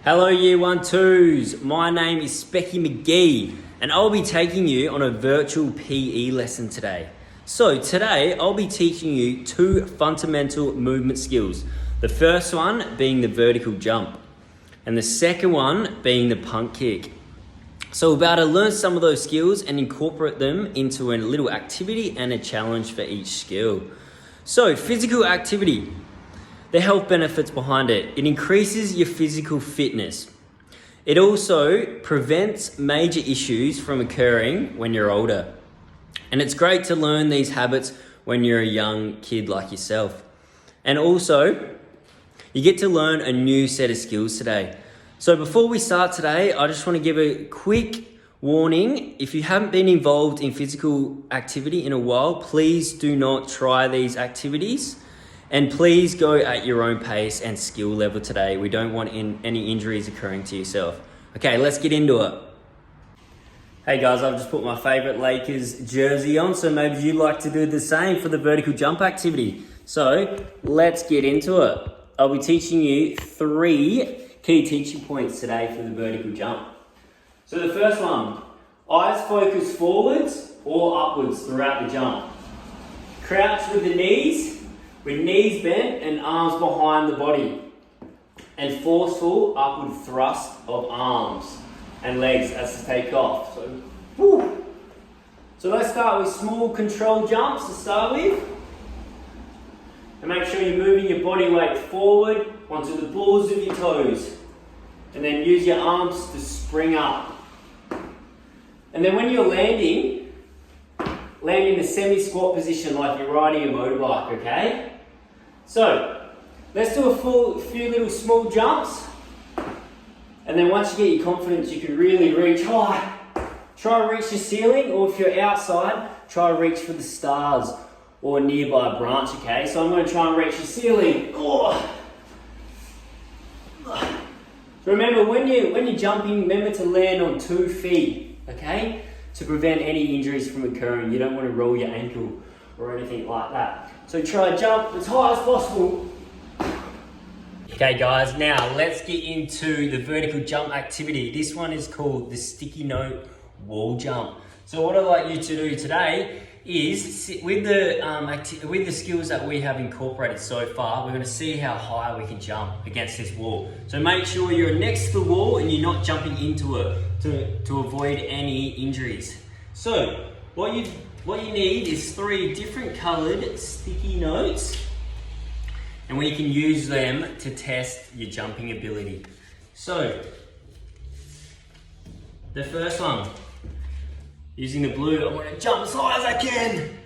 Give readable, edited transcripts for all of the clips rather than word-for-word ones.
Hello Year 1-2s, my name is Specky McGee and I'll be taking you on a virtual PE lesson today. So today I'll be teaching you two fundamental movement skills. The first one being the vertical jump and the second one being the punt kick. So we're about to learn some of those skills and incorporate them into a little activity and a challenge for each skill. So physical activity. The health benefits behind it. It increases your physical fitness. It also prevents major issues from occurring when you're older. And it's great to learn these habits when you're a young kid like yourself. And also, you get to learn a new set of skills today. So before we start today, I just want to give a quick warning. If you haven't been involved in physical activity in a while, please do not try these activities. And please go at your own pace and skill level today. We don't want any injuries occurring to yourself. Okay, let's get into it. Hey guys, I've just put my favorite Lakers jersey on, so maybe you'd like to do the same for the vertical jump activity. So let's get into it. I'll be teaching you 3 key teaching points today for the vertical jump. So the first one, eyes focus forwards or upwards throughout the jump. Crouch with the knees, with knees bent and arms behind the body, and forceful upward thrust of arms and legs as to take off. So let's start with small controlled jumps to start with. And make sure you're moving your body weight forward onto the balls of your toes. And then use your arms to spring up. And then when you're landing, land in a semi-squat position like you're riding a motorbike, okay? So, let's do a few little small jumps. And then once you get your confidence, you can really reach high. Try and reach the ceiling, or if you're outside, try and reach for the stars or a nearby branch, okay? So I'm going to try and reach the ceiling. Oh. So remember, when you're jumping, remember to land on 2 feet, okay? To prevent any injuries from occurring. You don't want to roll your ankle or anything like that. So try to jump as high as possible. Okay guys, now let's get into the vertical jump activity. This one is called the sticky note wall jump. So what I'd like you to do today is, with the skills that we have incorporated so far, we're going to see how high we can jump against this wall. So make sure you're next to the wall and you're not jumping into it to avoid any injuries. So what you need is 3 different coloured sticky notes, and we can use them to test your jumping ability. So the first one, using the blue, I'm going to jump as high as I can.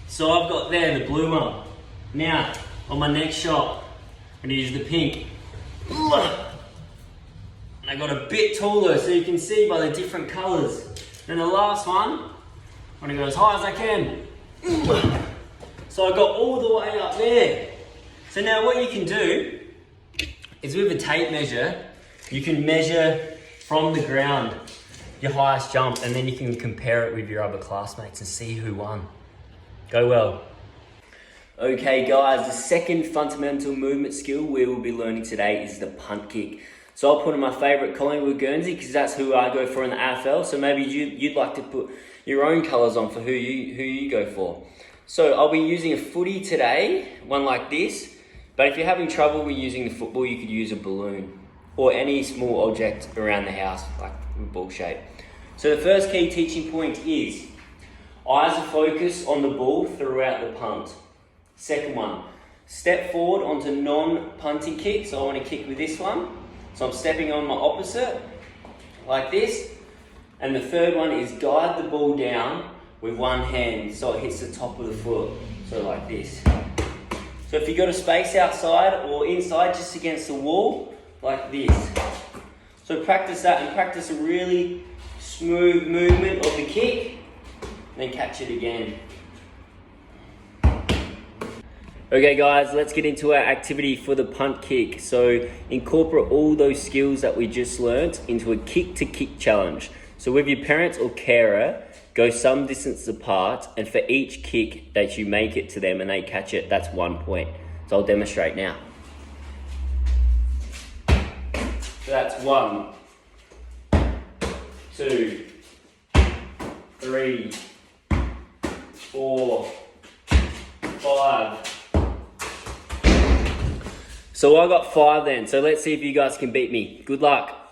So I've got there the blue one. Now on my next shot, I'm going to use the pink. And I got a bit taller so you can see by the different colours. And the last one, I'm going to go as high as I can. So I got all the way up there. So now what you can do is, with a tape measure, you can measure from the ground your highest jump, and then you can compare it with your other classmates and see who won. Go well. Okay guys, the second fundamental movement skill we will be learning today is the punt kick. So I'll put in my favourite Collingwood Guernsey because that's who I go for in the AFL. So maybe you'd like to put your own colours on for who you go for. So I'll be using a footy today, one like this. But if you're having trouble with using the football, you could use a balloon or any small object around the house, like a ball shape. So the first key teaching point is, eyes are focused on the ball throughout the punt. Second one, step forward onto non-punting kick. So I want to kick with this one. So I'm stepping on my opposite, like this. And the third one is guide the ball down with one hand so it hits the top of the foot. So like this. So if you've got a space outside or inside just against the wall, like this. So practice that and practice a really smooth movement of the kick, and then catch it again. Okay guys, let's get into our activity for the punt kick. So incorporate all those skills that we just learnt into a kick to kick challenge. So with your parents or carer, go some distance apart, and for each kick that you make it to them and they catch it, that's 1 point. So I'll demonstrate now. So that's 1, 2, 3, 4, 5. So I got 5 then. So let's see if you guys can beat me. Good luck.